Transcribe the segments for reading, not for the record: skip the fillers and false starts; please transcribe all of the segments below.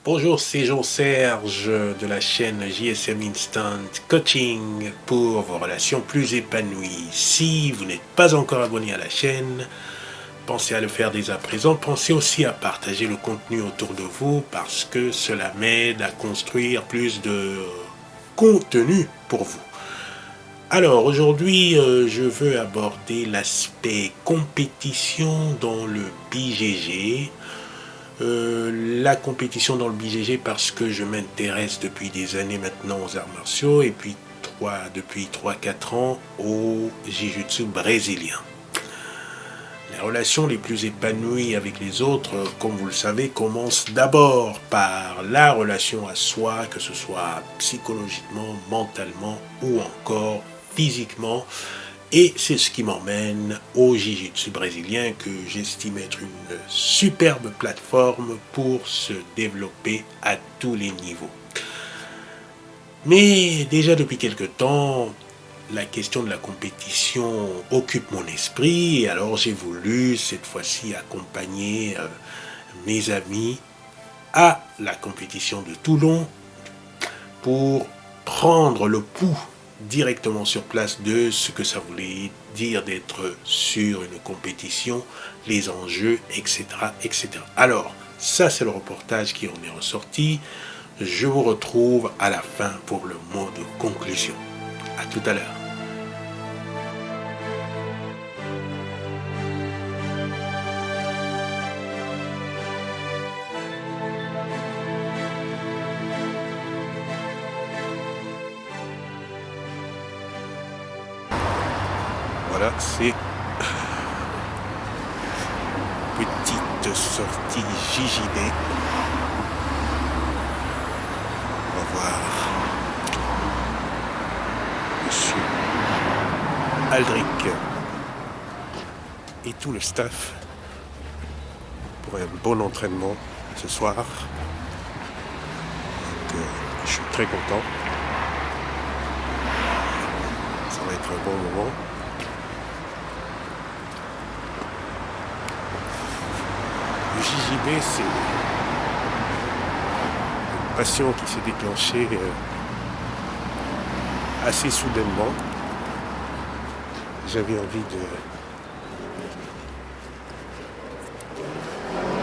Bonjour, c'est Jean-Serge de la chaîne JSM Instant Coaching pour vos relations plus épanouies. Si vous n'êtes pas encore abonné à la chaîne, pensez à le faire dès à présent. Pensez aussi à partager le contenu autour de vous parce que cela m'aide à construire plus de contenu pour vous. Alors aujourd'hui, je veux aborder l'aspect compétition dans le BJJ. La compétition dans le BJJ parce que je m'intéresse depuis des années maintenant aux arts martiaux et puis depuis 3-4 ans au Jiu-Jitsu brésilien. Les relations les plus épanouies avec les autres, comme vous le savez, commencent d'abord par la relation à soi, que ce soit psychologiquement, mentalement ou encore physiquement. Et c'est ce qui m'emmène au Jiu-Jitsu brésilien que j'estime être une superbe plateforme pour se développer à tous les niveaux. Mais déjà depuis quelque temps, la question de la compétition occupe mon esprit et alors j'ai voulu cette fois-ci accompagner mes amis à la compétition de Toulon pour prendre le pouls directement sur place de ce que ça voulait dire d'être sur une compétition, les enjeux, etc. etc. Alors, ça c'est le reportage qui en est ressorti. Je vous retrouve à la fin pour le mot de conclusion. À tout à l'heure. Voilà, c'est petite sortie JJB. On va voir Monsieur Aldric et tout le staff pour un bon entraînement ce soir. Donc, je suis très content. Ça va être un bon moment. Le JJB, c'est une passion qui s'est déclenchée assez soudainement. J'avais envie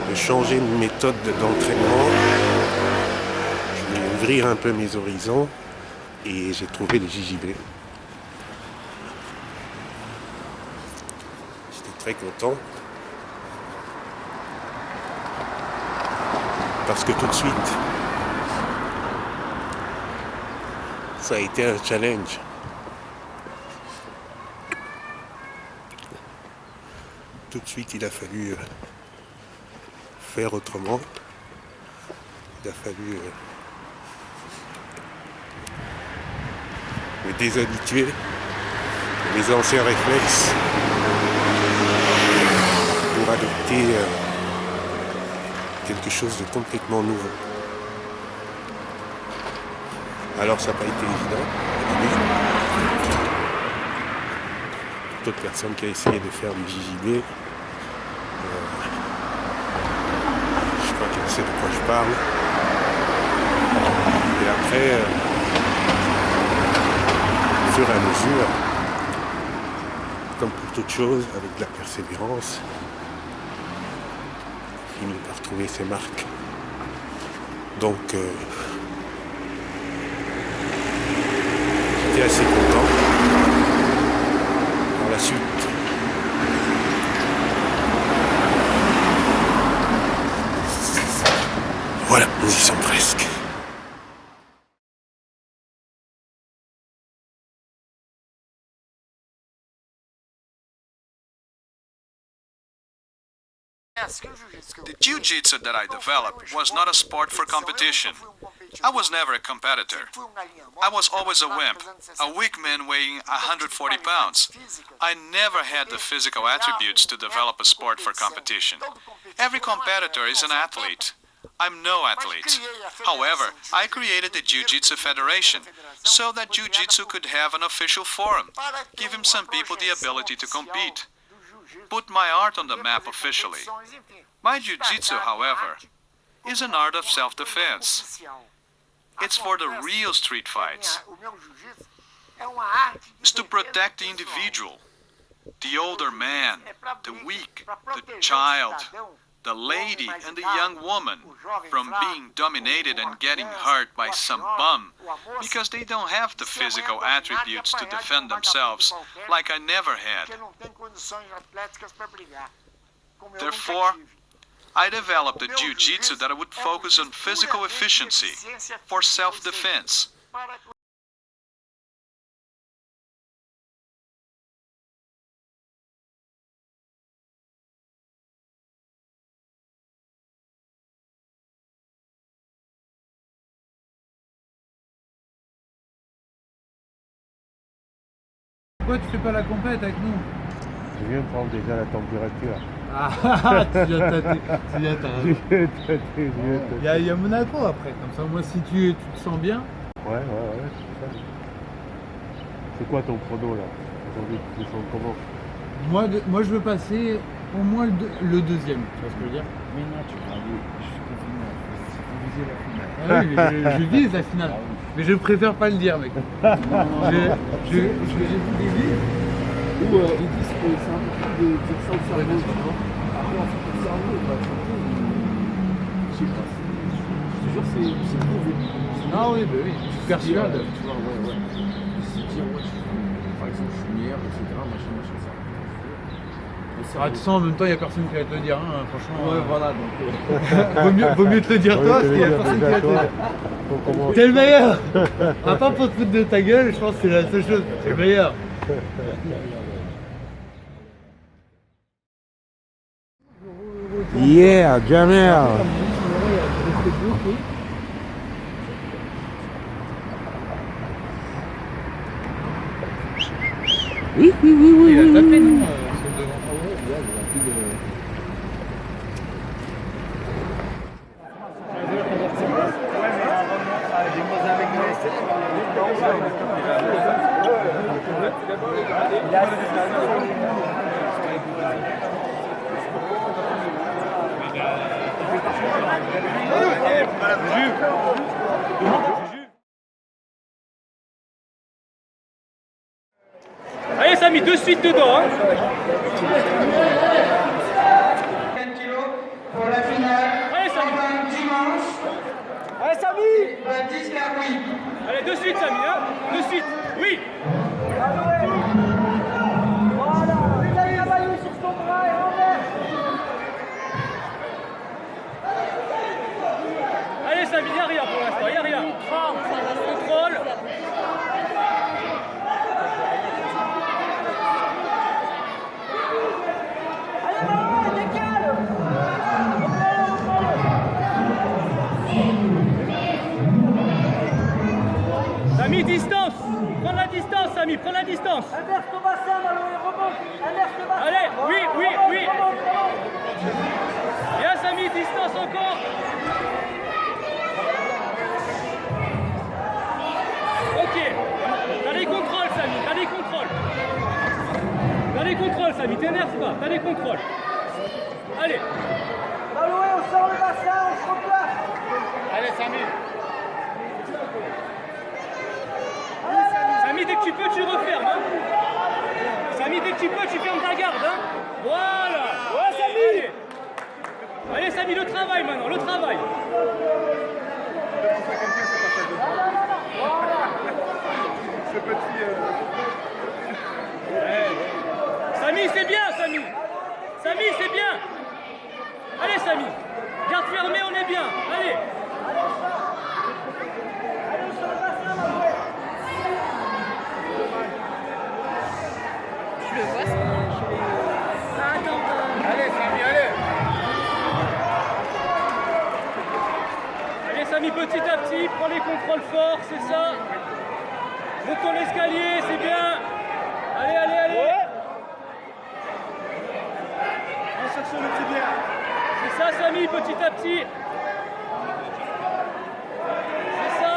de changer de méthode d'entraînement. Je voulais ouvrir un peu mes horizons et j'ai trouvé le JJB. J'étais très content. Parce que tout de suite, ça a été un challenge. Tout de suite, il a fallu faire autrement. Il a fallu me déshabituer de mes anciens réflexes pour adopter quelque chose de complètement nouveau. Alors ça n'a pas été évident au début. Toute personne qui a essayé de faire du JJB, je crois qu'elle sait de quoi je parle. Et après, au fur et à mesure, comme pour toute chose, avec de la persévérance, il finit par trouver ses marques. Donc, j'étais assez content. Par la suite, voilà, nous y sommes presque. The jiu-jitsu that I developed was not a sport for competition. I was never a competitor. I was always a wimp, a weak man weighing 140 pounds. I never had the physical attributes to develop a sport for competition. Every competitor is an athlete. I'm no athlete. However, I created the Jiu-Jitsu Federation so that Jiu-Jitsu could have an official forum, giving some people the ability to compete. Put my art on the map officially. My Jiu-Jitsu, however, is an art of self-defense. It's for the real street fights. It's to protect the individual, the older man, the weak, the child, the lady and the young woman from being dominated and getting hurt by some bum because they don't have the physical attributes to defend themselves like I never had. Therefore, I developed a jiu-jitsu that would focus on physical efficiency for self-defense. Pourquoi tu fais pas la compète avec nous? Je viens de prendre déjà la température. Ah, tu viens de tâter. Tu viens de tâter. Il y a Monaco après, comme ça, moi, si tu te sens bien. Ouais, c'est ça. C'est quoi ton prono là? Aujourd'hui, tu te sens comment? Moi, je veux passer au moins le deuxième, tu vois ce que je veux dire? Mais non, tu vas aller, je suis confiné, il faut viser la finale. Ah oui, mais je vise la finale. Mais je préfère pas le dire, mec. J'ai vu des livres où ils disent que c'est important de dire ça au cerveau. Après, en fait, le cerveau, il va chanter, je sais pas, je te jure, c'est prouvé. Ah oui, bah oui, tu persuades. Tu vois, ouais. Ils se disent, ouais, par exemple, je suis meilleur, etc., machin, ça. Ah, tu sens, en même temps, il n'y a personne qui va te le dire, hein, franchement. Ouais, voilà, donc... vaut mieux te le dire toi, parce qu'il n'y a personne qui va te le dire. T'es le meilleur. À part pour te foutre de ta gueule, je pense que c'est la seule chose. T'es le meilleur. Yeah, Jamel. Oui. Il a tapé, non? Allez Samy, de suite dedans hein. 4 kilos pour la finale. Allez Samy. Dimanche. Allez Samy. Baptiste Carouille. Allez de suite Samy hein. De suite. Oui. Allez Samy, il n'y a rien pour l'instant, il n'y a rien. Contrôle. Samy, distance. Prends la distance Samy, prends la distance. Inverse ton bassin, Maloé, remonte. Inverse le bassin. Allez, oui. Remonte. Bien Samy, distance encore. Ok. T'as les contrôles Samy, t'as les contrôles. T'as les contrôles Samy, t'énerve pas, t'as les contrôles. Allez. Maloé, on sort le bassin, on se replace. Allez Samy. Samy, dès que tu peux, tu refermes. Hein. Samy, dès que tu peux, tu fermes ta garde. Hein. Voilà. Ouais, Samy. Allez, Samy, le travail maintenant, le travail. Samy, c'est bien, Samy. Samy, c'est bien. Allez, Samy. Garde fermée, on est bien. Allez. Allez Samy, petit à petit, prends les contrôles forts, c'est ça. Monte ton escalier, c'est bien. Allez. C'est ça Samy, petit à petit. C'est ça.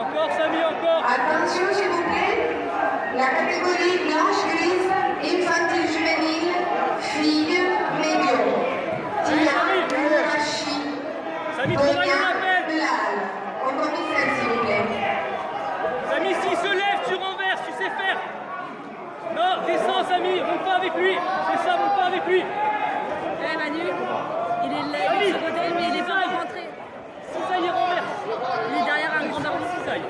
Encore Samy, encore. Attention s'il vous plaît. La catégorie blanche, grise, infantile juvénile, fille. travail de l'appel. Bilal, au commissaire, s'il vous plaît. Samy, s'il se lève, tu renverses, tu sais faire. Non, descends, Samy, monte pas avec lui. C'est ça, monte pas avec lui. Eh Manu, il est là, il est de ce côté, mais il est pas rentré. Cisaille, il renverse. Il est derrière un grand baron. Cisaille.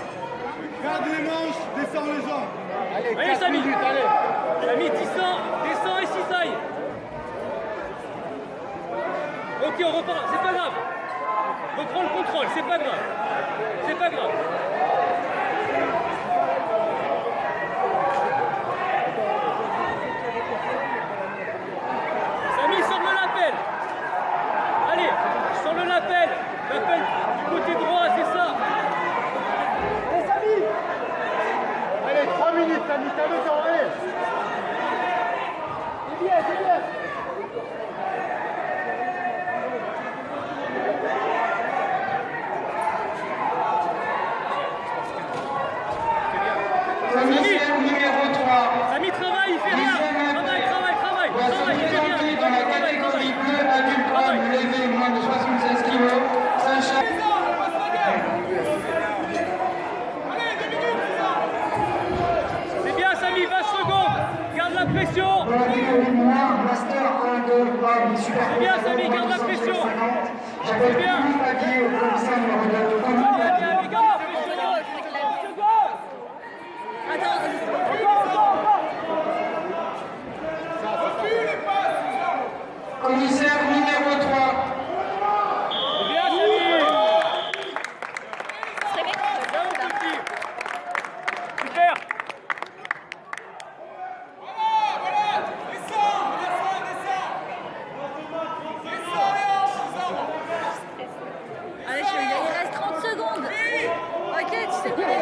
Garde les manches, descends les jambes. Allez, Samy. Samy, descends et cisaille. Ok, on repart, c'est pas grave. Reprends le contrôle, c'est pas grave. C'est pas grave. Samy, sors le l'appel. Allez, sors le l'appel. L'appel du côté droit, c'est ça. Allez, 3 minutes, Samy, t'as le temps, allez. C'est bien, c'est bien. Commissaire numéro 3. Samy, travaille, il fait rien. Travaille, il fait rien. Dans la catégorie bleu adulte homme levé moins de 76 kg, Sacha. C'est bien, Samy, 20 secondes. Garde la pression. Dans la catégorie noire, master 1, 2, homme, super. C'est bien, Samy, garde la pression. J'appelle bien. Philippe Papier au commissaire numéro 2. Attends, Commissaire numéro 3. C'est bien, Samy. Bien, mon petit. Super. allez, il reste 30 secondes. Ok, tu sais bien les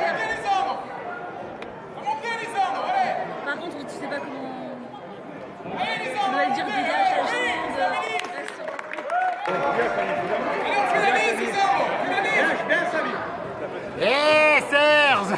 faire. Par contre, tu sais pas comment. Tu dois dire dégage la jambe. Reste sur ta pied. Eh, Serge.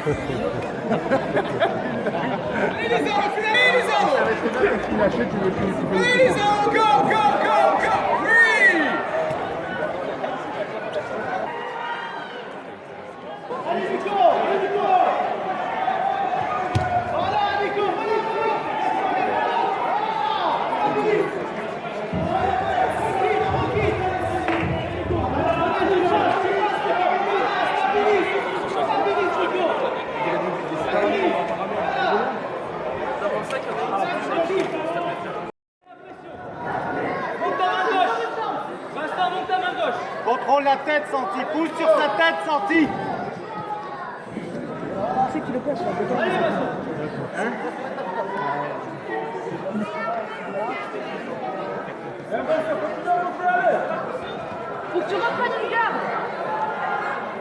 Monte ta main gauche. Vincent, monte ta main gauche. Contrôle la tête, Santi. Pousse sur sa tête, Santi. Allez, Vincent. Faut que tu reprennes une garde.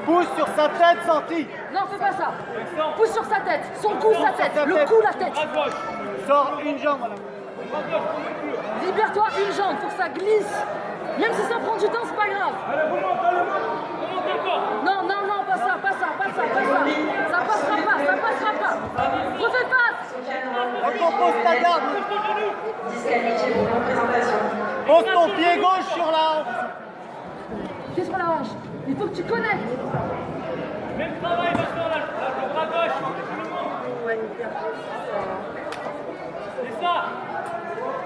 Pousse sur sa tête, Santi. Non, fais pas ça. Pousse sur sa tête. Son cou, sa tête. Le cou, la tête. À gauche. Sors une jambe, madame. Libère-toi une jambe pour que ça glisse. Même si ça prend du temps, c'est pas grave. Allez, remonte encore. Non, non, non, pas ça, pas ça, pas ça, pas ça. Ça passera pas, ça passera pas. Refais passe. Recompose ta garde. Disqualifié pour représentation. Pose ton pied gauche sur la hanche. Pied sur la hanche. Il faut que tu connectes. Même travail, Vincent, là, le bras gauche. C'est ça.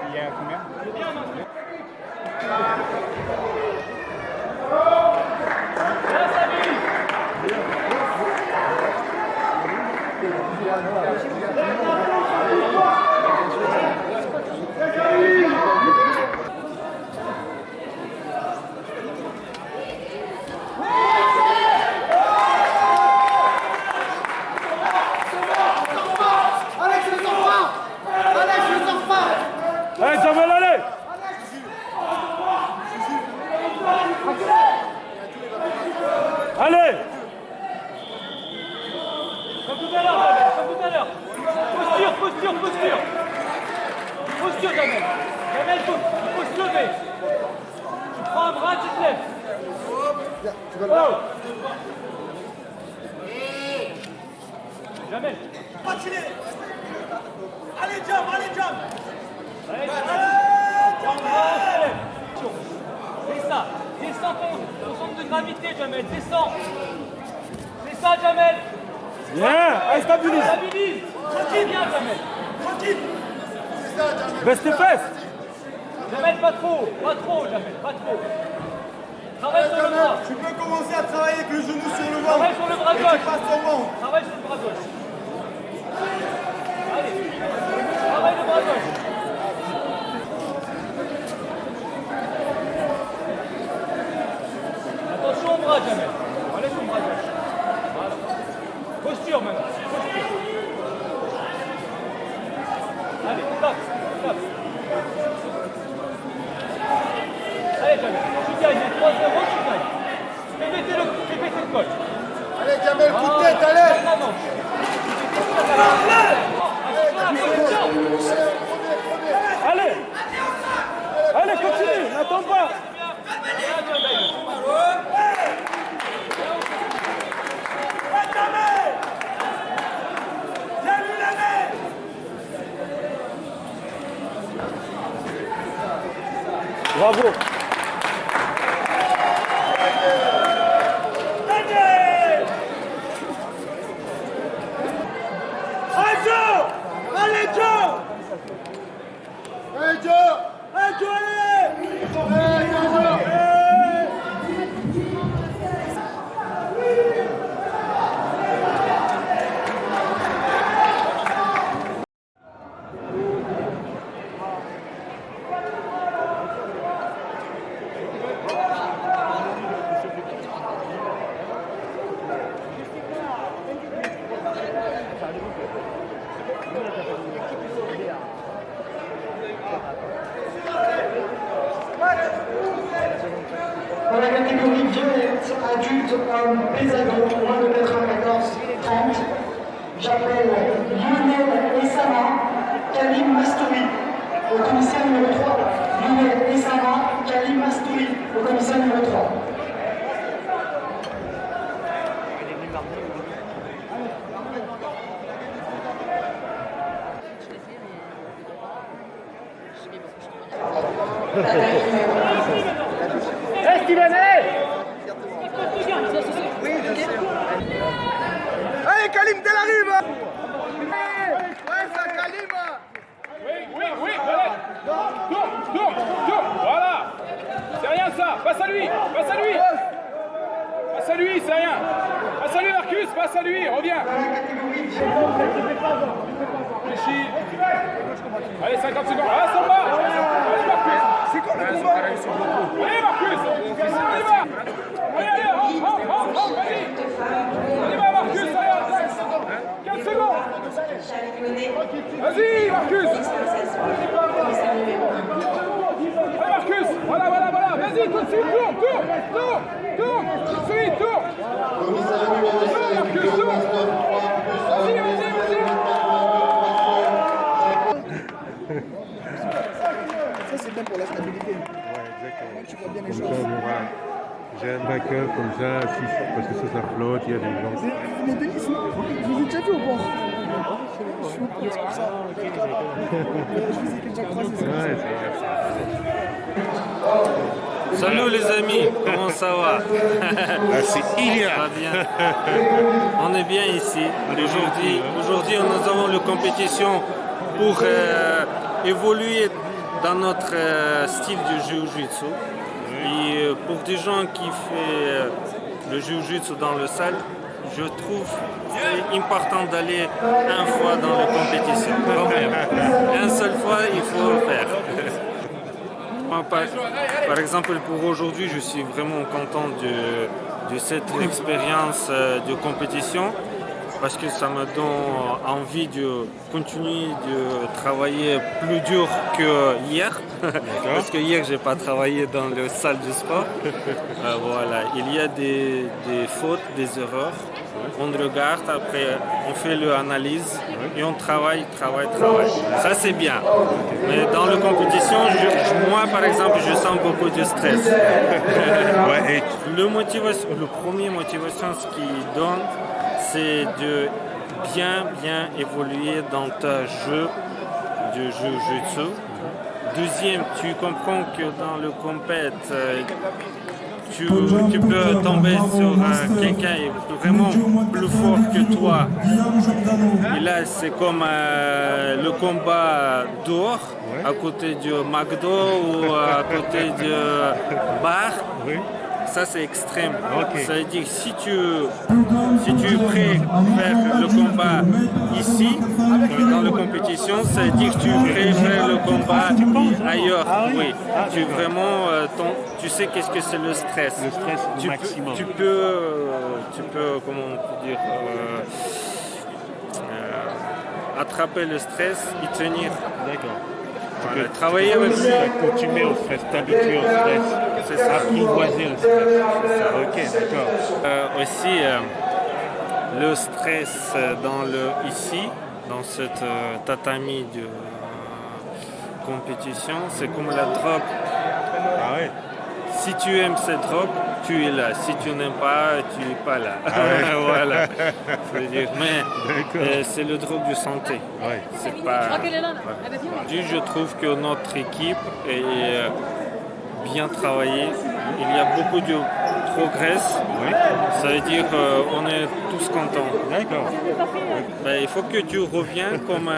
Il y a combien? C'est bien, Vincent. Bien, Samy. Allez, Jamel, allez. Allez. Comme tout à l'heure, Jamel, comme tout à l'heure. Posture, posture, posture. Posture, Jamel. Jamel, il faut se lever. Tu prends un bras, tu te lèves. Oh. Jamel. Allez, jump, allez, jump. Allez, prends un bras, tu te lèves. C'est ça. ça. Descends ton centre de gravité, Jamel. Descends. C'est ça, Jamel. Bien, allez, stabilise. Stabilise. Tranquille, bien, Jamel. Tranquille. Baisse tes fesses. Jamel, pas trop, Jamel, pas trop. Travaille sur le bras. Tu peux commencer à travailler avec le genou sur le ventre. Travaille sur le bras et gauche. tu passes au ventre. Travaille sur le bras gauche. Allez, travaille le bras gauche. Attention au bras, Jamel. Allez sur le bras gauche. Voilà. Posture maintenant. Posture. Allez, stop, stop. Allez, Jamel, tu gagnes. 3-0, tu gagnes. Fais péter le coach. Allez, Jamel, coup de tête, allez. Allez. Allez, continue, n'attends pas. Bravo. Allez Joe! Allez Joe! Allez Joe, Dans la catégorie violette, adulte, homme, pesado, moins de 94-30, j'appelle Lionel Essama, Kalim Mastouri, au commissaire numéro 3. Lionel Essama, Kalim Mastouri, au commissaire numéro 3. Hey Steven, hey! Allez Kalim, t'es arrive! Ouais, ça Kalim! Oui, tourne, voilà. C'est rien ça, passe à lui. Passe à lui, c'est rien. Passe à lui Marcus, passe à lui, reviens. Réfléchis. Allez, 50 secondes, ah, ça va. Allez Marcus. C'est quoi le combat? Allez Marcus, on y va. Allez, hop, vas-y. On y va Marcus, allez, 15 secondes. Vas-y Marcus. Allez Marcus, voilà, vas-y tout de suite, tourne, tout de suite, tourne. Marcus, tourne. Vas-y. Ça, c'est bien pour la stabilité. Ouais, exactement. Tu vois bien les Comme choses. ça, voilà. J'ai un backup comme ça, parce que ça flotte, il y a des gens. Mais Denis, vous avez déjà vu au bord? Je suis au courant, c'est pour ça. Je vous ai déjà croisé, c'est pour ça. Salut les amis, comment ça va? C'est Ilia. Ça va bien. On est bien ici. Aujourd'hui, nous avons une compétition pour évoluer dans notre style de jiu-jitsu. Et pour des gens qui font le jiu-jitsu dans le salle, je trouve c'est important d'aller une fois dans la compétition. Quand même. Une seule fois, il faut le faire. Moi, par exemple, pour aujourd'hui, je suis vraiment content de cette expérience de compétition parce que ça me donne envie de continuer de travailler plus dur que hier. Parce que hier, je n'ai pas travaillé dans la salle de sport. Voilà. Il y a des fautes, des erreurs. On regarde, après on fait l'analyse et on travaille. Ça c'est bien. Mais dans la compétition, moi par exemple, je sens beaucoup de stress. Ouais, et le premier motivation, ce qu'il donne, c'est de bien évoluer dans ta jeu de jiu-jitsu, Deuxième, tu comprends que dans le compète, tu peux tomber sur quelqu'un qui est vraiment plus fort que toi. Et là, c'est comme le combat dehors, à côté du McDo ou à côté du bar. Ça, c'est extrême. Ça veut dire si tu es prêt à faire le combat ici, dans la compétition, ça veut dire que tu es prêt à faire le combat ailleurs. Oui. Tu vraiment, tu sais qu'est-ce que c'est le stress. Le stress maximum. Tu peux, comment on peut dire, attraper le stress et tenir. D'accord. Voilà, travailler avec lui. T'accoutumer au stress, t'habituer au stress. C'est ça. Apprivoiser le stress. C'est ça. Ok, d'accord. Aussi, le stress ici, dans cette tatami de compétition, c'est comme la drogue. Ah ouais. Si tu aimes cette drogue, tu es là. Si tu n'aimes pas, tu n'es pas là. Ah ouais. Voilà. Mais c'est le drogue de santé. Ouais. C'est pas. Je trouve que notre équipe est bien travaillée. Il y a beaucoup de progrès. Oui. Ça veut dire qu'on est tous contents. D'accord. Ben, il faut que tu reviennes comme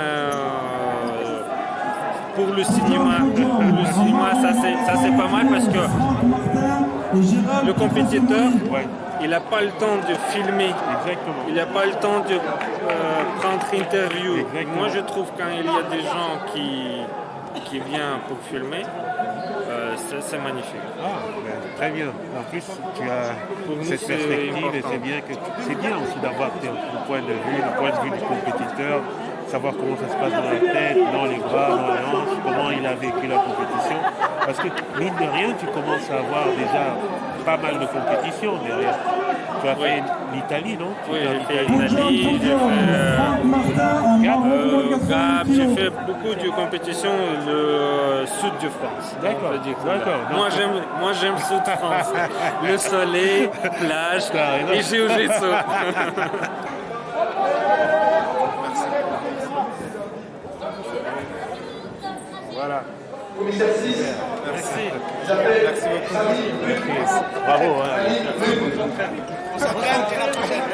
pour le cinéma. Pour le cinéma, ça c'est pas mal parce que le compétiteur, il n'a pas le temps de filmer. Exactement. Il n'a pas le temps de prendre interview. Exactement. Moi, je trouve quand il y a des gens qui viennent pour filmer, c'est magnifique. Ah, ben, très bien. En plus, tu as cette perspective et c'est bien aussi d'avoir ton point de vue, le point de vue du compétiteur, savoir comment ça se passe dans la tête, dans les bras, dans les hanches, comment il a vécu la compétition. Parce que, mine de rien, tu commences à avoir déjà pas mal de compétitions derrière. Tu as fait l'Italie, non? Oui, j'ai fait l'Italie, j'ai fait Gap, j'ai fait beaucoup de compétitions le sud de France. D'accord, d'accord. Moi j'aime le sud de France. Le soleil, plage et jiu-jitsu. Voilà. Merci. Merci beaucoup. Bravo. On s'entraîne, tu es la prochaine.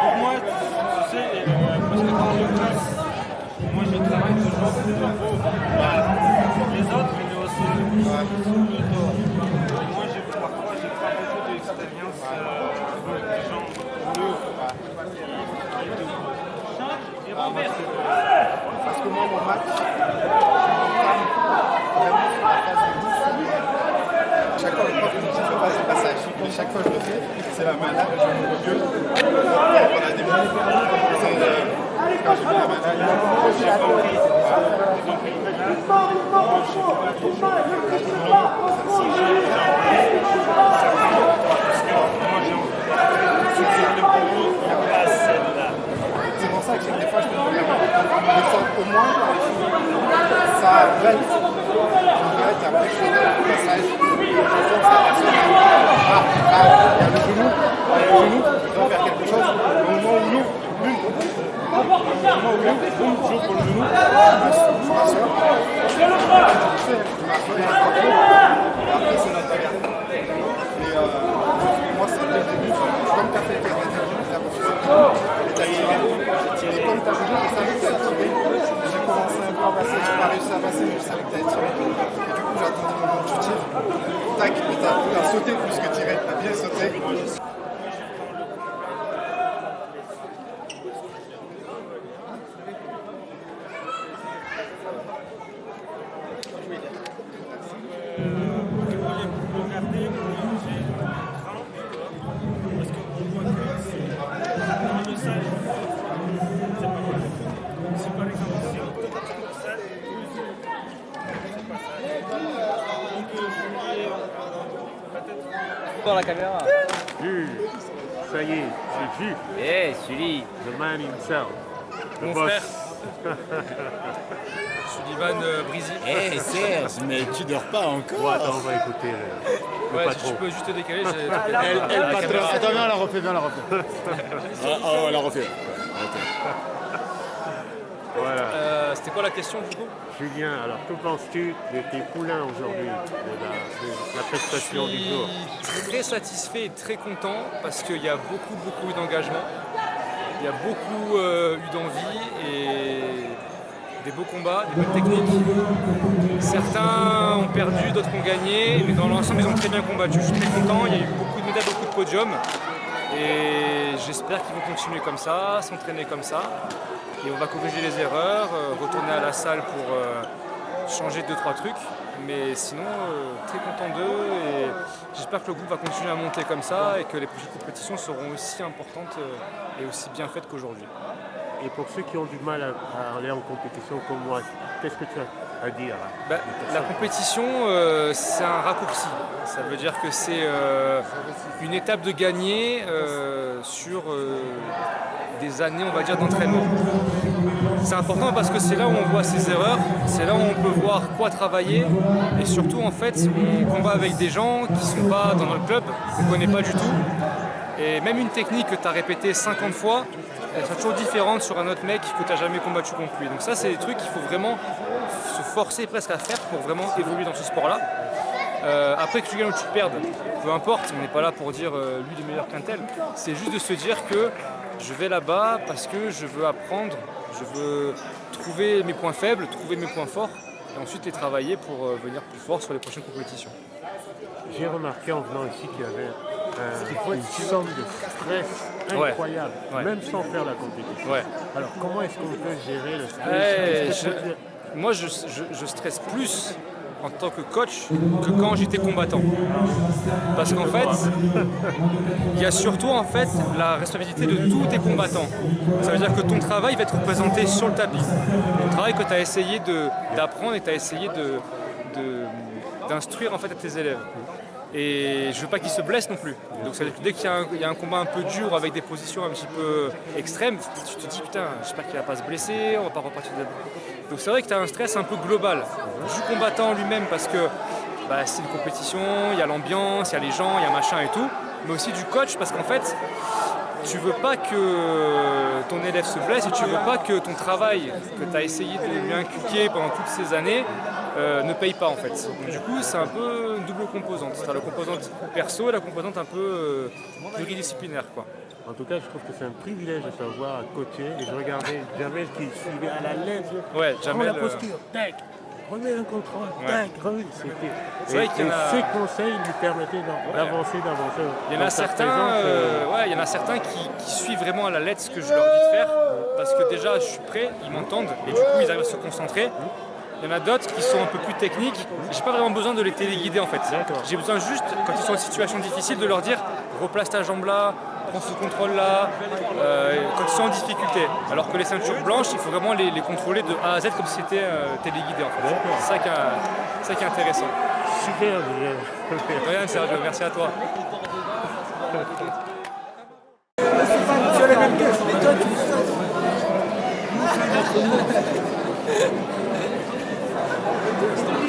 Pour moi, tu sais, parce que dans le classe, moi je travaille toujours pour le haut. Les autres, mais aussi sur le dos. Moi, parfois, j'ai pas beaucoup d'expérience avec des gens bleus qui renversent. Parce que moi, mon match, vraiment sur la phase de 10. Chaque fois, le prof me dit fais pas ce passage. Mais chaque fois, je le fais. C'est la manade, je me recule. On a des minutes. Quand j'ai mis la manade, j'ai compris. C'est pour ça que des fois, je me dis au moins, ça arrête. Et après, je fais le passage. Je force la personne. Il y a le genou, je dois faire quelque chose. Au moment où l'ouvre, boum, j'ouvre pour le genou, je m'assure. Je m'assure, et après, c'est notre bagarre. Et moi, c'est dès le début, comme tu as fait le terrain, tu as refusé et tu as tiré. Et comme tu as bougé, je savais que tu as tiré. J'ai commencé un peu à passer, je n'ai pas réussi à passer, mais je savais que tu as tiré. Et du coup, j'ai attendu le moment où tu tires. Tac, et tu as sauté plus que tiré. Tu as bien sauté. Dans la caméra. Ça y est, c'est vu. Eh, Sully. The man himself. The Mon boss. frère. Sullivan Brizy. Eh Serge, mais tu dors pas encore. Bon, attends, on va écouter le Ouais, patron. si tu peux juste te décaler. Elle patron. Attends, viens, on la refait, viens, on la refait. On la refait. Voilà. C'était quoi la question du coup? Julien, alors que penses-tu de tes poulains aujourd'hui, de la prestation du jour? Je suis très satisfait et très content parce qu'il y a beaucoup eu d'engagement, il y a beaucoup eu d'envie et des beaux combats, des bonnes techniques. Certains ont perdu, d'autres ont gagné, mais dans l'ensemble ils ont très bien combattu. Je suis très content, il y a eu beaucoup de médailles, beaucoup de podiums et j'espère qu'ils vont continuer comme ça, s'entraîner comme ça. Et on va corriger les erreurs, retourner à la salle pour changer 2-3 trucs. Mais sinon, très content d'eux et j'espère que le groupe va continuer à monter comme ça et que les prochaines compétitions seront aussi importantes et aussi bien faites qu'aujourd'hui. Et pour ceux qui ont du mal à aller en compétition comme moi, qu'est-ce que tu as à dire? La compétition, c'est un raccourci. Ça veut dire que c'est une étape de gagner sur des années, on va dire, d'entraînement. C'est important parce que c'est là où on voit ses erreurs, c'est là où on peut voir quoi travailler et surtout en fait on combat avec des gens qui ne sont pas dans notre club, qu'on ne connaît pas du tout et même une technique que tu as répétée 50 fois, elle sera toujours différente sur un autre mec que tu n'as jamais combattu contre lui. Donc ça c'est des trucs qu'il faut vraiment se forcer presque à faire pour vraiment évoluer dans ce sport-là. Après que tu gagnes ou que tu perdes, peu importe, on n'est pas là pour dire lui il est meilleur qu'un tel, c'est juste de se dire que je vais là-bas parce que je veux apprendre, je veux trouver mes points faibles, trouver mes points forts et ensuite les travailler pour venir plus fort sur les prochaines compétitions. J'ai remarqué en venant ici qu'il y avait une somme de stress incroyable, même sans faire la compétition. Alors comment est-ce qu'on peut gérer le stress? Moi je stresse plus en tant que coach que quand j'étais combattant. Parce qu'en fait, il y a surtout en fait la responsabilité de tous tes combattants. Ça veut dire que ton travail va être représenté sur le tapis. Le travail que tu as essayé d'apprendre et tu as essayé d'instruire en fait à tes élèves. Et je veux pas qu'ils se blessent non plus. Donc ça veut dire que dès qu'il y a un combat un peu dur avec des positions un petit peu extrêmes, tu te dis putain, j'espère qu'il va pas se blesser, on va pas repartir de... Donc c'est vrai que tu as un stress un peu global du combattant lui-même parce que c'est une compétition, il y a l'ambiance, il y a les gens, il y a machin et tout, mais aussi du coach parce qu'en fait tu veux pas que ton élève se blesse et tu veux pas que ton travail que tu as essayé de lui inculquer pendant toutes ces années ne paye pas en fait. Donc, du coup c'est un peu une double composante, c'est-à-dire la composante perso et la composante un peu pluridisciplinaire quoi. En tout cas, je trouve que c'est un privilège de savoir coacher et je regardais Jamel qui suivait à la lettre. Ouais, Jamel. La posture, tac, remets un contrôle, tac, remets. C'est vrai qu'il y en a... ces conseils lui permettaient d'avancer. Il y en a certains, il y en a certains qui suivent vraiment à la lettre ce que je leur dis de faire parce que déjà je suis prêt, ils m'entendent et du coup ils arrivent à se concentrer. Il y en a d'autres qui sont un peu plus techniques. J'ai pas vraiment besoin de les téléguider en fait. J'ai besoin juste, quand ils sont en situation difficile, de leur dire replace ta jambe là, prends ce contrôle là, quand ils sont en difficulté. Alors que les ceintures blanches, il faut vraiment les contrôler de A à Z comme si c'était téléguidé en fait. C'est ça qui est intéressant. Super. Rien Sergio, merci à toi. Tu as la même caisse, mais toi tu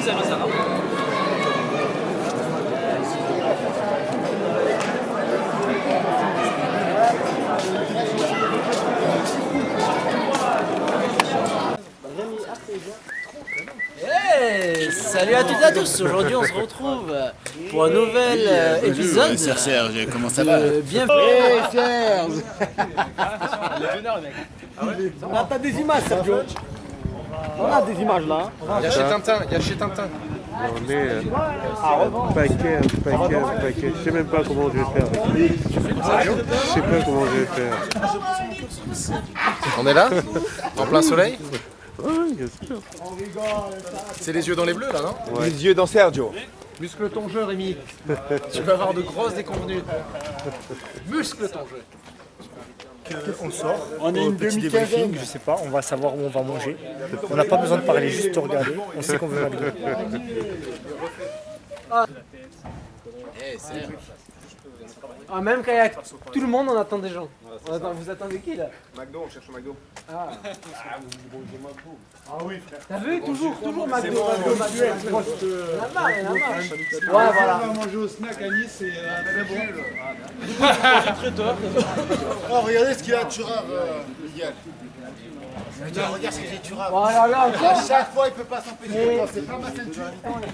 Ça va. Hey, salut à toutes et à tous, aujourd'hui on se retrouve pour un nouvel épisode. Serge, comment ça va? Bienvenue. Hey Serge. T'as des images Sergio. On a des images là. Il y a chez Tintin, On est paquet. Je sais même pas comment je vais faire. Je sais pas comment je vais faire. On est là? En plein soleil? Oui, bien sûr. C'est les yeux dans les bleus là, non? Ouais. Les yeux dans Sergio. Muscle ton jeu, Rémi. Tu vas avoir de grosses déconvenues. Muscle ton jeu. On sort, on a une demi-quinzaine, je sais pas, on va savoir où on va manger. On n'a pas besoin de parler, juste regarder, on sait qu'on veut aller. Même quand il y a tout le monde, on attend des gens. Vous attendez qui là? McDo, on cherche un McDo. Ah. Ah oui, frère. T'as vu? Toujours McDo, C'est bon, McDo, tu es McDo. proche de... Il y en a marre, il y en a marre. Ouais, voilà. On va manger au snack à Nice, c'est très bon. Oh, regardez ce qu'il a à Turave, Miguel. Putain, regarde ce qu'il a à Turave. Oh là là, À chaque fois, il peut pas s'empêcher. C'est pas ma ceinture.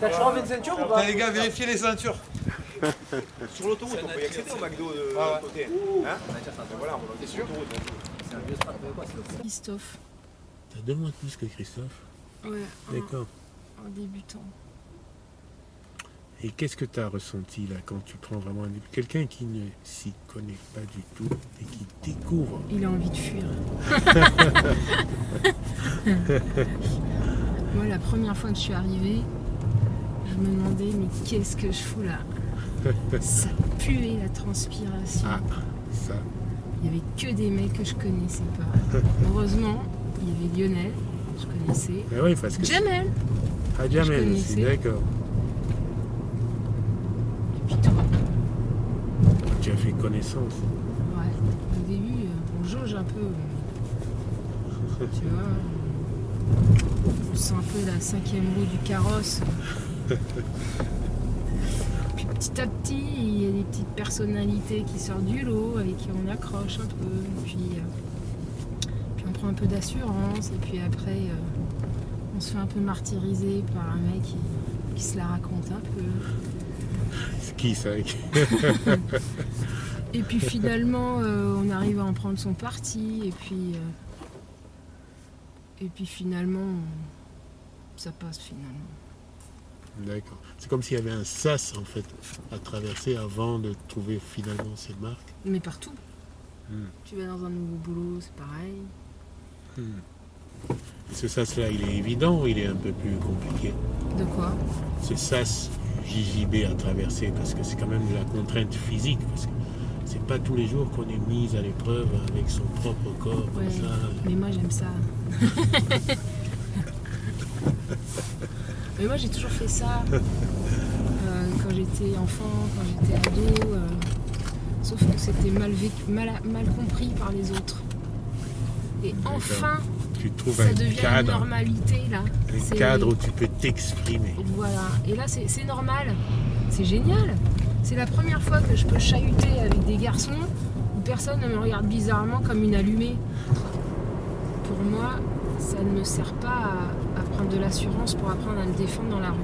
T'as toujours envie de ceinture ou pas? Les gars, vérifiez les ceintures. Sur l'autoroute, on peut y accéder au McDo de l'autre côté. Hein? Voilà, on est sûr. Christophe. T'as 2 mois de plus que Christophe. Ouais. D'accord. En débutant. Et qu'est-ce que tu as ressenti là quand tu prends vraiment quelqu'un qui ne s'y connaît pas du tout et qui découvre? Il a envie de fuir. Moi, la première fois que je suis arrivée, je me demandais mais qu'est-ce que je fous là? Ça puait la transpiration. Ah, ça. Il n'y avait que des mecs que je connaissais pas. Heureusement, il y avait Lionel, je connaissais. Mais oui, parce que Jamel. Ah, Jamel aussi, d'accord. Et puis toi. Tu as fait connaissance. Ouais. Au début, on jauge un peu. Tu vois, on sent un peu la 5e roue du carrosse. Puis petit à petit, il y a des petites personnalités qui sortent du lot, avec qui on accroche un peu. Puis on prend un peu d'assurance. Et puis après, on se fait un peu martyriser par un mec qui se la raconte un peu. C'est qui ça? Et puis finalement, on arrive à en prendre son parti. Et puis finalement, ça passe finalement. D'accord. C'est comme s'il y avait un sas en fait à traverser avant de trouver finalement ces marques. Mais partout. Tu vas dans un nouveau boulot, c'est pareil. Et ce sas-là, il est évident ou il est un peu plus compliqué? De quoi? Ce sas JJB à traverser, parce que c'est quand même de la contrainte physique. Parce que c'est pas tous les jours qu'on est mis à l'épreuve avec son propre corps comme Ouais, ça. mais moi j'aime ça. Mais moi j'ai toujours fait ça quand j'étais enfant, quand j'étais ado. Sauf que c'était mal compris par les autres. Et enfin, tu trouves ça un devient cadre, une normalité là. un cadre où tu peux t'exprimer. Voilà. Et là c'est normal. C'est génial. C'est la première fois que je peux chahuter avec des garçons où personne ne me regarde bizarrement comme une allumée. Pour moi, ça ne me sert pas à prendre de l'assurance pour apprendre à me défendre dans la rue.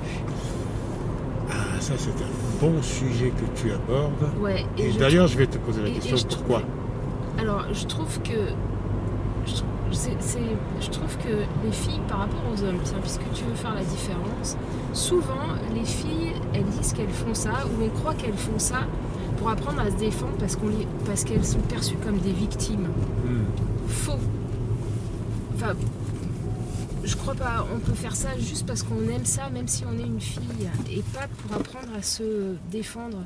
Ah, ça c'est un bon sujet que tu abordes. Ouais, et d'ailleurs, je vais te poser la question, pourquoi? Alors, je trouve que les filles par rapport aux hommes, tiens, puisque tu veux faire la différence, souvent les filles, elles disent qu'elles font ça, ou on croit qu'elles font ça pour apprendre à se défendre parce qu'elles sont perçues comme des victimes. Faux. Enfin, je crois pas. On peut faire ça juste parce qu'on aime ça, même si on est une fille, et pas pour apprendre à se défendre.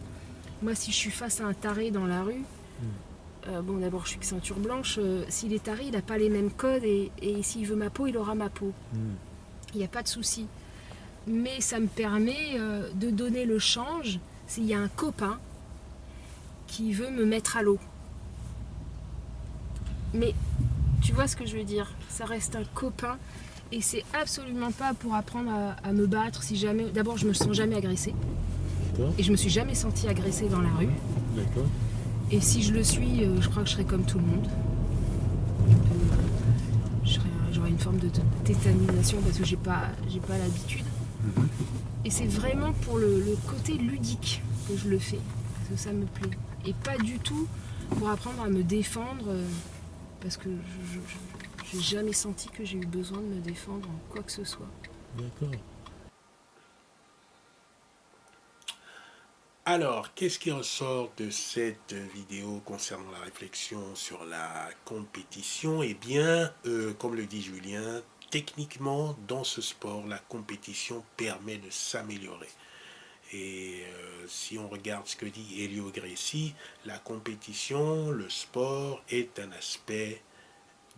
Moi, si je suis face à un taré dans la rue, bon, d'abord, je suis que ceinture blanche. S'il est taré, il n'a pas les mêmes codes, et s'il veut ma peau, il aura ma peau. Il n'y a pas de souci. Mais ça me permet de donner le change s'il y a un copain qui veut me mettre à l'eau. Mais tu vois ce que je veux dire? Ça reste un copain. Et c'est absolument pas pour apprendre à me battre si jamais... D'abord, je me sens jamais agressée. Et je me suis jamais sentie agressée dans la rue. D'accord. Et si je le suis, je crois que je serai comme tout le monde. J'aurai une forme de tétanisation parce que j'ai pas l'habitude. Et c'est vraiment pour le côté ludique que je le fais. Parce que ça me plaît. Et pas du tout pour apprendre à me défendre. Parce que j'ai jamais senti que j'ai eu besoin de me défendre en quoi que ce soit. D'accord. Alors, qu'est-ce qui ressort de cette vidéo concernant la réflexion sur la compétition? Eh bien, comme le dit Julien, techniquement, dans ce sport, la compétition permet de s'améliorer. Et si on regarde ce que dit Elio Gracie, la compétition, le sport est un aspect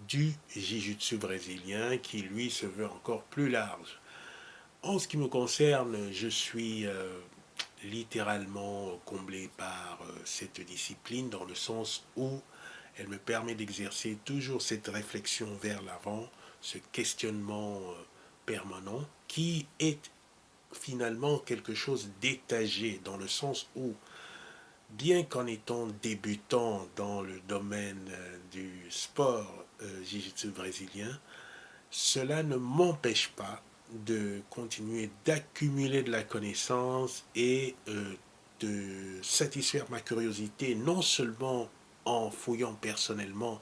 du jiu-jitsu brésilien qui, lui, se veut encore plus large. En ce qui me concerne, je suis littéralement comblé par cette discipline dans le sens où Elle me permet d'exercer toujours cette réflexion vers l'avant, ce questionnement permanent qui est finalement quelque chose d'étagé dans le sens où, bien qu'en étant débutant dans le domaine du sport jiu-jitsu brésilien, cela ne m'empêche pas de continuer d'accumuler de la connaissance et de satisfaire ma curiosité, non seulement en fouillant personnellement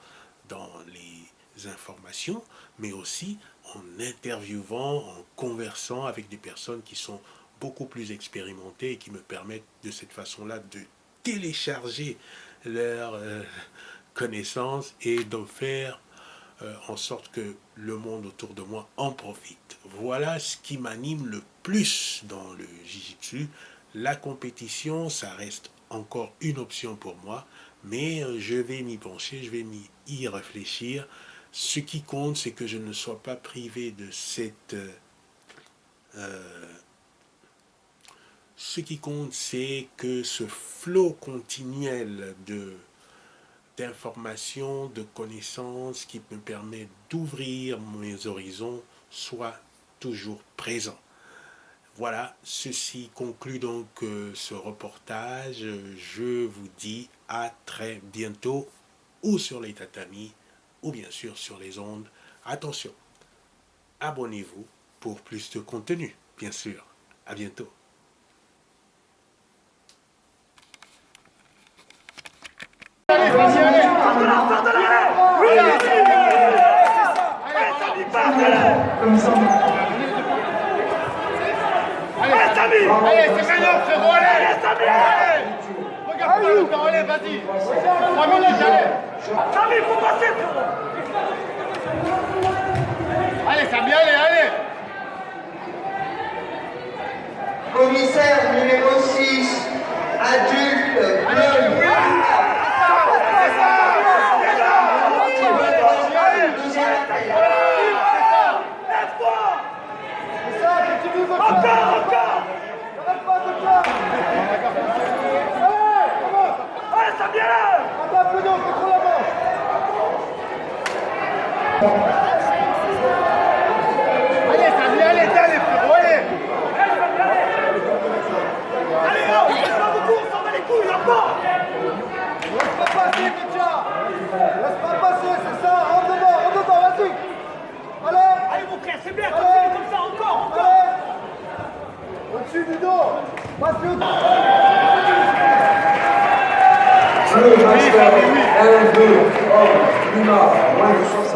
dans les informations, mais aussi en interviewant, en conversant avec des personnes qui sont beaucoup plus expérimentées et qui me permettent de cette façon-là de télécharger leurs connaissances et de faire en sorte que le monde autour de moi en profite. Voilà ce qui m'anime le plus dans le jiu-jitsu. La compétition, ça reste encore une option pour moi, mais je vais m'y pencher, je vais y réfléchir. Ce qui compte, c'est que je ne sois pas privé de cette... ce qui compte, c'est que ce flot continuel d'informations, de connaissances qui me permet d'ouvrir mes horizons soit toujours présent. Voilà, ceci conclut donc ce reportage. Je vous dis à très bientôt, ou sur les tatamis, ou bien sûr sur les ondes. Attention, abonnez-vous pour plus de contenu, bien sûr. À bientôt. Allez, Samy! Allez, c'est maintenant, frérot, allez! Allez, regarde pas le temps, allez, vas-y! 3 minutes, allez! Samy, faut passer, frérot! Allez, Samy, allez! Commissaire numéro 6, adulte, bleu. Encore! Arrête pas de ça! Allez, ça vient là! Attends, Pluto, contrôle la manche! Allez, ça vient, allez, les frérots, allez! Allez, on reste pas beaucoup, on s'en bat les couilles, là bas! Laisse pas passer, Mitya! Laisse pas passer, c'est ça! Rentre dedans, vas-y! Allez, mon frère, c'est bien, continue comme ça, encore! Au-dessus du dos! Passe-le! Le master 1-2 homme, Lima, moins de 60.